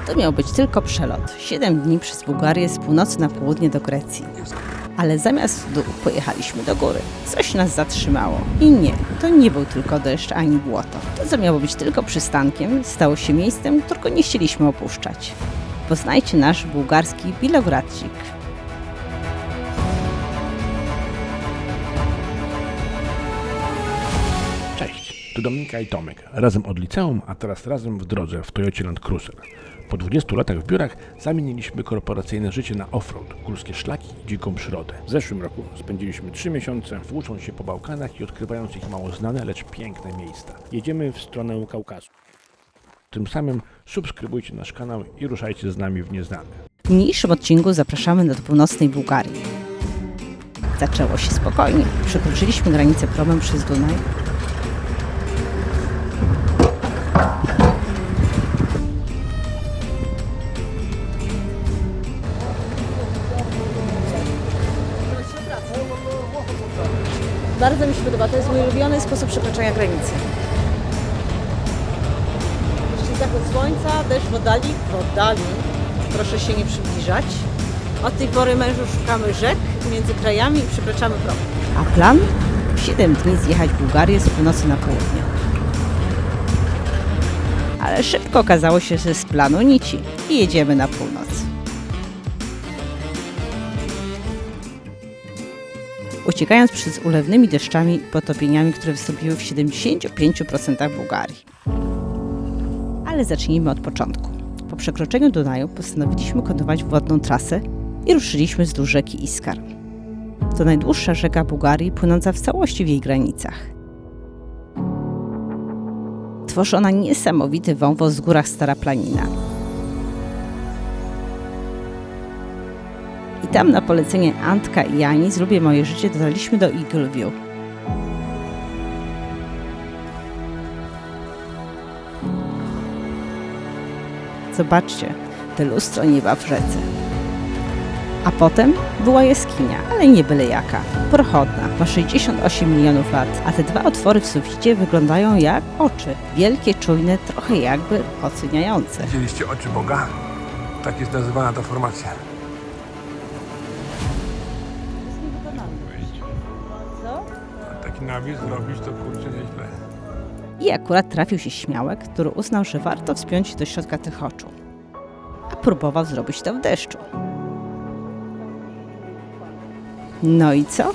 To miał być tylko przelot. 7 dni przez Bułgarię z północy na południe do Grecji. Ale zamiast w dół pojechaliśmy do góry. Coś nas zatrzymało. I nie, to nie był tylko deszcz ani błoto. To, co miało być tylko przystankiem, stało się miejscem, którego nie chcieliśmy opuszczać. Poznajcie nasz bułgarski Bilogradzik. Cześć, tu Dominika i Tomek. Razem od liceum, a teraz razem w drodze w Toyocie Land Cruiser. Po 20 latach w biurach zamieniliśmy korporacyjne życie na offroad, górskie szlaki i dziką przyrodę. W zeszłym roku spędziliśmy 3 miesiące włócząc się po Bałkanach i odkrywając ich mało znane, lecz piękne miejsca. Jedziemy w stronę Kaukazu. Tym samym subskrybujcie nasz kanał i ruszajcie z nami w nieznane. W niniejszym odcinku zapraszamy do północnej Bułgarii. Zaczęło się spokojnie. Przekroczyliśmy granicę promem przez Dunaj. Bardzo mi się podoba, to jest mój ulubiony sposób przekraczania granicy. Jeszcze zachód słońca, deszcz w oddali. Proszę się nie przybliżać. Od tej pory mężu szukamy rzek między krajami i przekraczamy prom. A plan? 7 dni zjechać Bułgarię z północy na południe. Ale szybko okazało się, że z planu nici i jedziemy na północ. Uciekając przed ulewnymi deszczami i potopieniami, które wystąpiły w 75% Bułgarii. Ale zacznijmy od początku. Po przekroczeniu Dunaju postanowiliśmy kontynuować wodną trasę i ruszyliśmy wzdłuż rzeki Iskar. To najdłuższa rzeka Bułgarii, płynąca w całości w jej granicach. Tworzy ona niesamowity wąwóz w górach Stara Planina. I tam na polecenie Antka i Ani z Lubię Moje Życie dotarliśmy do Eagle View. Zobaczcie, te lustro nieba w rzece. A potem była jaskinia, ale nie byle jaka. Prochodna, ma 68 milionów lat, a te dwa otwory w suficie wyglądają jak oczy. Wielkie, czujne, trochę jakby oceniające. Widzieliście oczy Boga? Tak jest nazywana ta formacja. Taki nawis zrobić to kurczę nieźle. I akurat trafił się śmiałek, który uznał, że warto wspiąć się do środka tych oczu. A próbował zrobić to w deszczu. No i co?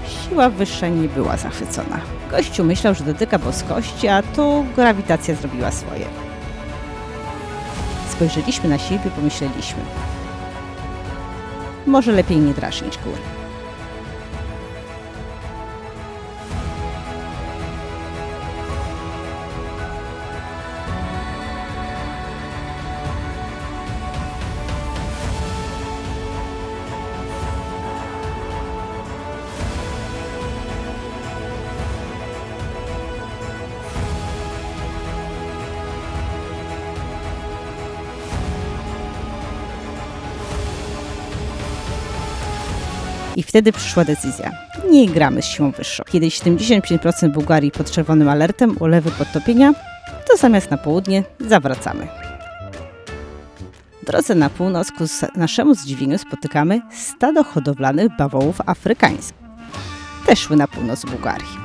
Siła wyższa nie była zachwycona. Gościu myślał, że dotyka boskości, a tu grawitacja zrobiła swoje. Spojrzeliśmy na siebie i pomyśleliśmy. Może lepiej nie drażnić góry. I wtedy przyszła decyzja. Nie gramy z siłą wyższą. Kiedy 75% Bułgarii pod czerwonym alertem, ulewy, podtopienia, to zamiast na południe zawracamy. W drodze na północ ku naszemu zdziwieniu spotykamy stado hodowlanych bawołów afrykańskich. Też szły na północ Bułgarii.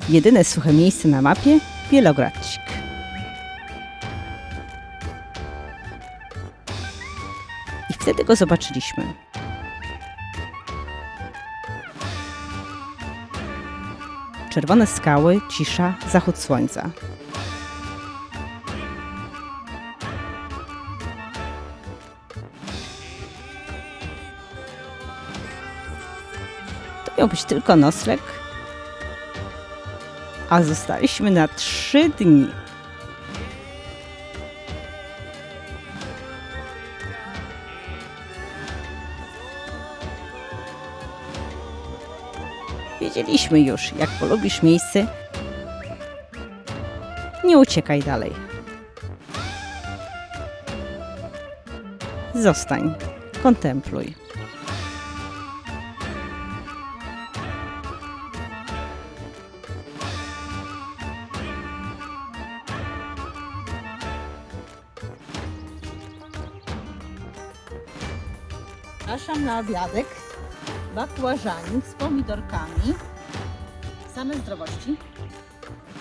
Jedyne suche miejsce na mapie – Bilogradzik. I wtedy go zobaczyliśmy. Czerwone skały, cisza, zachód słońca. To miał być tylko nocleg, a zostaliśmy na 3 dni. Wiedzieliśmy już, jak polubisz miejsce, nie uciekaj dalej. Zostań, kontempluj. Zapraszam na obiadek, bakłażanik z pomidorkami, same zdrowości,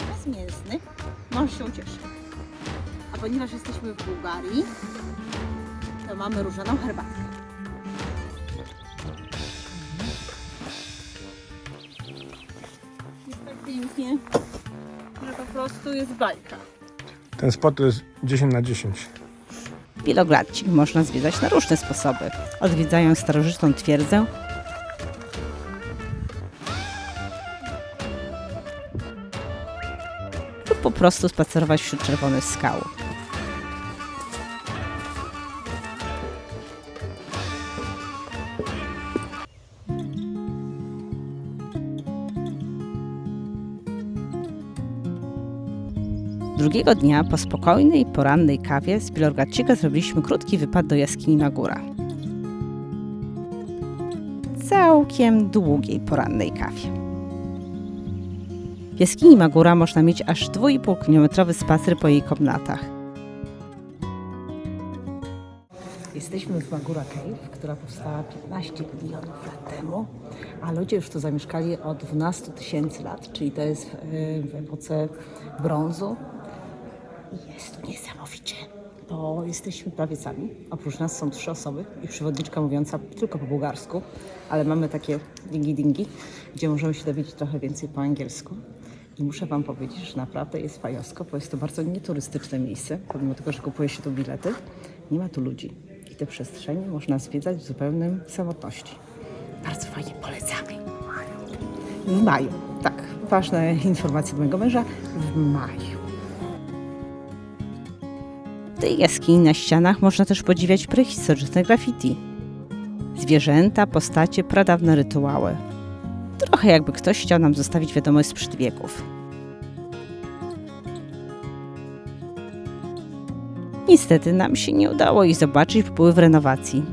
bezmięsnych, mąż się ucieszy. A ponieważ jesteśmy w Bułgarii, to mamy różaną herbatkę. Jest tak pięknie, że po prostu jest bajka. Ten spot to jest 10 na 10. Wielogradcik można zwiedzać na różne sposoby. Odwiedzając starożytną twierdzę, lub po prostu spacerować wśród czerwonych skał. Drugiego dnia po spokojnej porannej kawie z Wielogradcika zrobiliśmy krótki wypad do jaskini Magura. Całkiem długiej porannej kawie. W jaskini Magura można mieć aż 2,5-kilometrowy spacer po jej komnatach. Jesteśmy w Magura Cave, która powstała 15 milionów lat temu, a ludzie już tu zamieszkali od 12 000 lat, czyli to jest w epoce brązu. I jest tu niesamowicie, bo jesteśmy prawie sami. Oprócz nas są 3 osoby i przewodniczka mówiąca tylko po bułgarsku, ale mamy takie dingi, gdzie możemy się dowiedzieć trochę więcej po angielsku. I muszę Wam powiedzieć, że naprawdę jest fajowsko, bo jest to bardzo nieturystyczne miejsce, pomimo tego, że kupuje się tu bilety. Nie ma tu ludzi i te przestrzenie można zwiedzać w zupełnej samotności. Bardzo fajnie, polecamy. W maju, tak, ważne informacje od mojego męża, w maju. W tej jaskini na ścianach można też podziwiać prehistoryczne graffiti. Zwierzęta, postacie, pradawne rytuały. Trochę jakby ktoś chciał nam zostawić wiadomość sprzed wieków. Niestety nam się nie udało ich zobaczyć, bo były w renowacji.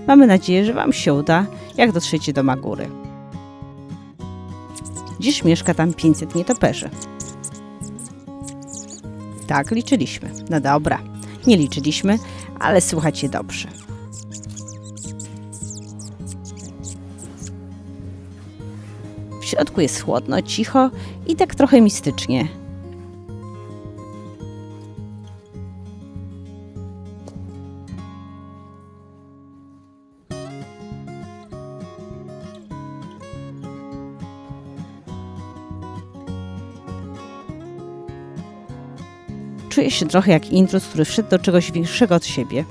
Mamy nadzieję, że Wam się uda, jak dotrzecie do Magury. Dziś mieszka tam 500 nietoperzy. Tak, liczyliśmy. No dobra, nie liczyliśmy, ale słuchajcie dobrze. W środku jest chłodno, cicho i tak trochę mistycznie. Czuję się trochę jak intruz, który wszedł do czegoś większego od siebie.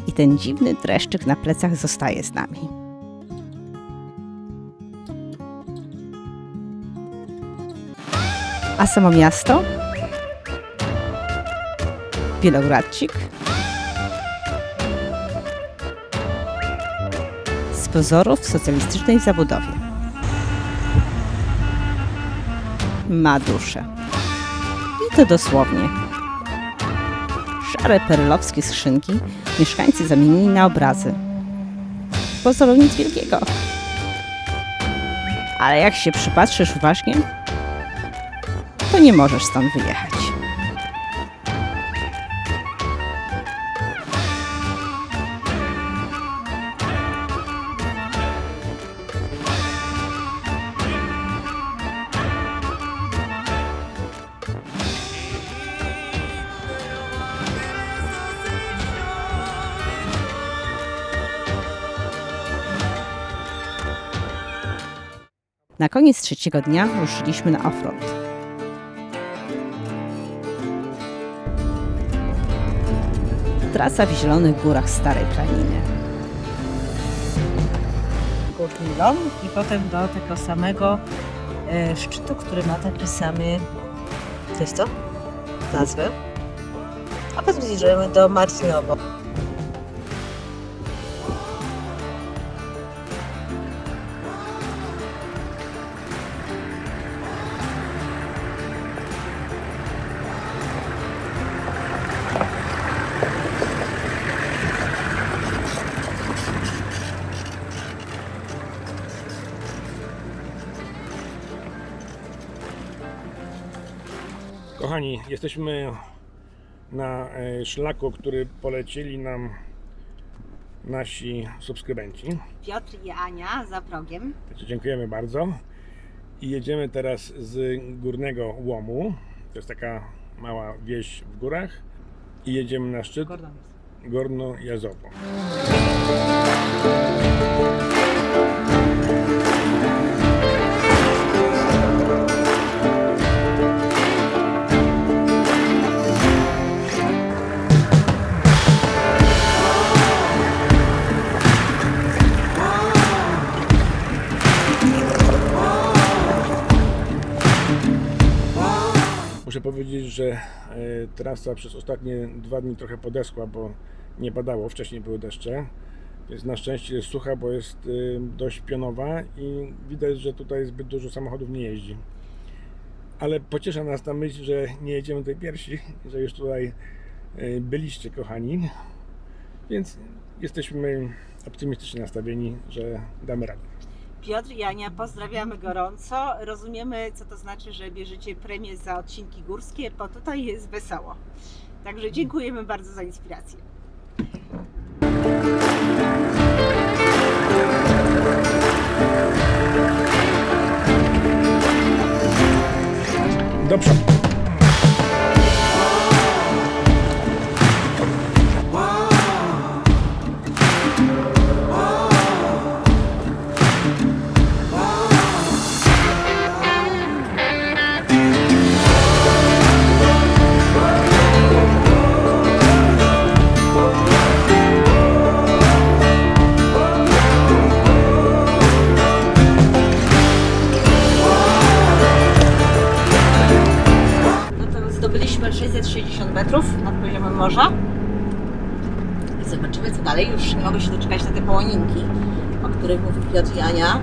I ten dziwny dreszczyk na plecach zostaje z nami. A samo miasto? Wielogradcik. Z pozoru w socjalistycznej zabudowie. Ma duszę. I to dosłownie. Szare perelowskie skrzynki mieszkańcy zamienili na obrazy. Pozoru nic wielkiego. Ale jak się przypatrzysz uważnie, to nie możesz stąd wyjechać. Na koniec 3. dnia ruszyliśmy na offroad. Trasa w zielonych górach Starej Planiny. Górnilon i potem do tego samego szczytu, który ma taki samy, to jest to? Nazwę. A potem zjeżdżamy do Marcinowo. Kochani, jesteśmy na szlaku, który polecili nam nasi subskrybenci. Piotr i Ania za progiem. Także dziękujemy bardzo. I jedziemy teraz z Górnego Łomu. To jest taka mała wieś w górach. I jedziemy na szczyt Gorno-Jazowo. Muszę powiedzieć, że trasa przez ostatnie 2 dni trochę podeschła, bo nie padało, wcześniej były deszcze. Więc na szczęście jest sucha, bo jest dość pionowa i widać, że tutaj zbyt dużo samochodów nie jeździ. Ale pociesza nas ta myśl, że nie jedziemy tutaj pierwsi, że już tutaj byliście, kochani. Więc jesteśmy optymistycznie nastawieni, że damy radę. Piotr i Ania, pozdrawiamy gorąco. Rozumiemy, co to znaczy, że bierzecie premię za odcinki górskie, bo tutaj jest wesoło. Także dziękujemy bardzo za inspirację. Do przodu. Zdobyliśmy 660 metrów nad poziomem morza i zobaczymy, co dalej. Już nie mogę się doczekać na te połoninki, o których mówił Piotr i Ania.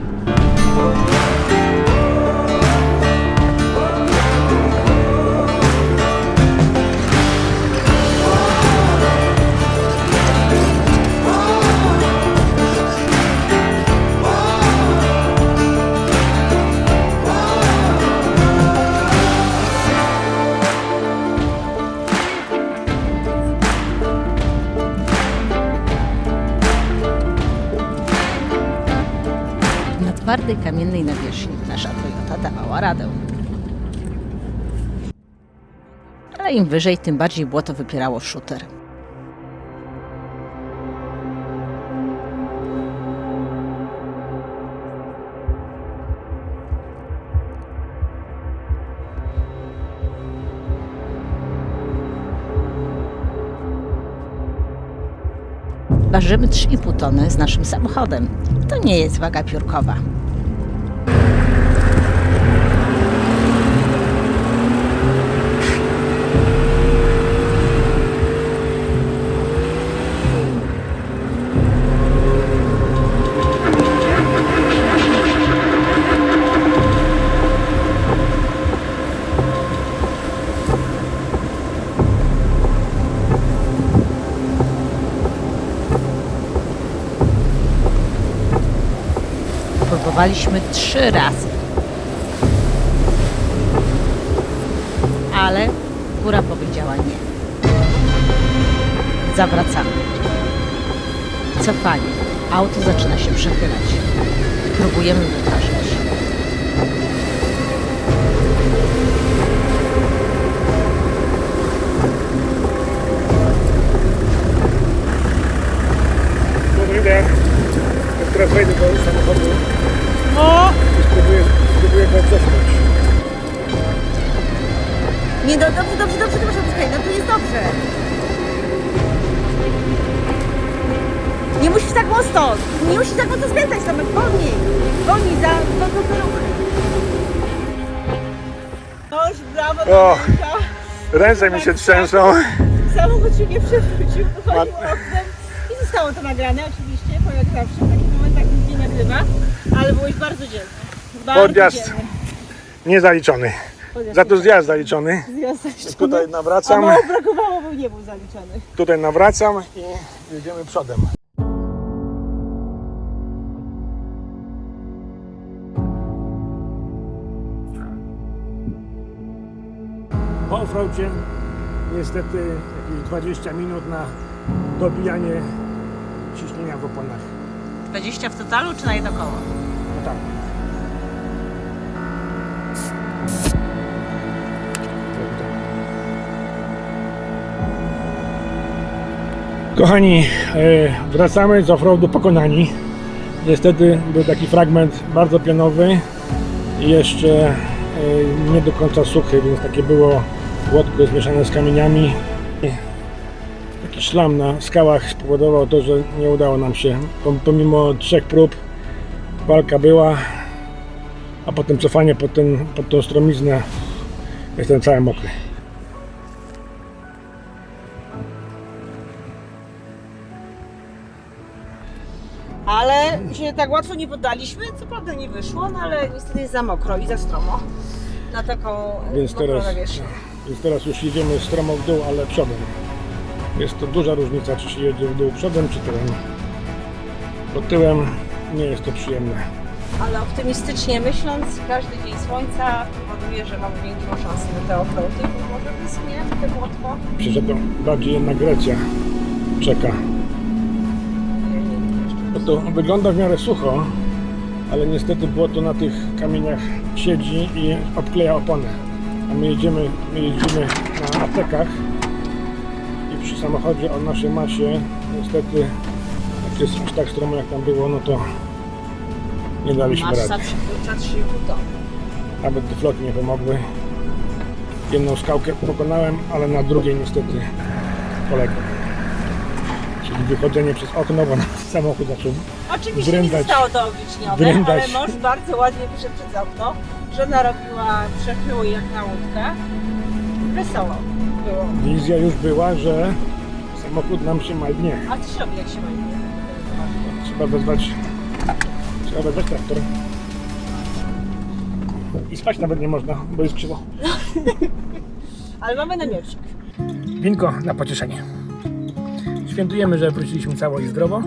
Na twardej, kamiennej nawierzchni nasza Toyota dawała radę. Ale im wyżej, tym bardziej błoto wypierało szuter. Ważymy 3,5 tony z naszym samochodem. To nie jest waga piórkowa. Próbowaliśmy 3 razy. Ale góra powiedziała nie. Zawracamy. Cofanie. Auto zaczyna się przechylać. Próbujemy wyważyć. Idę. Teraz wejdę do samochodu O! i spróbuję go cofnąć. Nie, dobrze, czekaj, no tu jest dobrze. Nie musisz tak mocno skręcać, Tomek, wolniej, za ruchy. Oż, brawo, O! Tomek. Ręce mi się trzęsą. Samochód się nie przewrócił, wychodził oknem i zostało to nagrane oczywiście, bo jak zawsze w takich momentach nic nie nagrywa, ale byłeś bardzo dzielny. Podjazd niezaliczony. Za to zjazd zaliczony. Tutaj A nawracam, mało brakowało, bo nie był zaliczony. tutaj nawracam i jedziemy przodem. Po offroadzie niestety jakieś 20 minut na dobijanie ciśnienia w oponach. 20 w totalu czy na jedno koło? No tak. Kochani, wracamy z offroadu pokonani. Niestety był taki fragment bardzo pionowy i jeszcze nie do końca suchy, więc takie było łotko zmieszane z kamieniami. Taki szlam na skałach spowodował to, że nie udało nam się. Pomimo 3 prób walka była, a potem cofanie pod tą stromiznę. Jestem cały mokry. Ale się tak łatwo nie poddaliśmy, co prawda nie wyszło, no ale niestety jest za mokro i za stromo na taką Więc mokrą teraz, nawierzchnię. więc teraz już jedziemy stromo w dół, ale przodem. Jest to duża różnica, czy się jedzie w dół przodem, czy tyłem. Bo tyłem nie jest to przyjemne. Ale optymistycznie myśląc, każdy dzień słońca powoduje, że mamy większą szansę na te offroady, bo może wyschnie te łatwo. Myślę, że to bardziej jednak Grecja czeka. Bo to wygląda w miarę sucho, ale niestety błoto na tych kamieniach siedzi i obkleja opony. A my jeździmy na aptekach i przy samochodzie o naszej masie niestety, jak jest aż tak stromo jak tam było, no to nie daliśmy Masa rady. przykurcza 3,5 tony. Nawet te floki nie pomogły. Jedną skałkę pokonałem, ale na drugiej niestety poległem. Czyli wychodzenie przez okno, bo samochód zaczął Oczywiście Wrędać. nie zostało to oblicznione, Wrędać. ale mąż bardzo ładnie wyszedł przez okno. Żona robiła przechyły jak na łódkę. Wesoło było. Wizja już była, że samochód nam się malnie. A co się robi jak się ma nie? Trzeba wezwać traktor. I spać nawet nie można, bo jest krzywo. Ale mamy namiotnik. Winko na pocieszenie. Świętujemy, że wróciliśmy cało i zdrowo.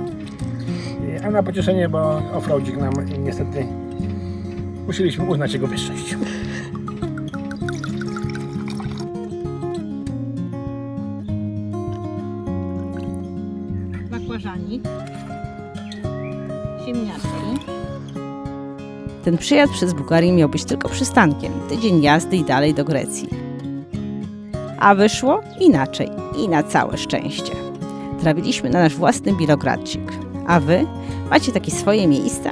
A na pocieszenie, bo offroadzik nam niestety musieliśmy uznać jego wyższość. Bakłażanik, ziemniaczki. Ten przyjazd przez Bułgarię miał być tylko przystankiem. Tydzień jazdy i dalej do Grecji. A wyszło inaczej i na całe szczęście. Trafiliśmy na nasz własny Bilogradcik. A wy macie takie swoje miejsca,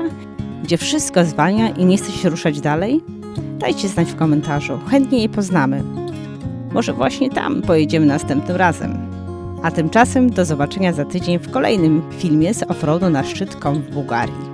gdzie wszystko zwalnia i nie chce się ruszać dalej? Dajcie znać w komentarzu, chętnie je poznamy. Może właśnie tam pojedziemy następnym razem. A tymczasem do zobaczenia za tydzień w kolejnym filmie z offroadu na szczyt Kom w Bułgarii.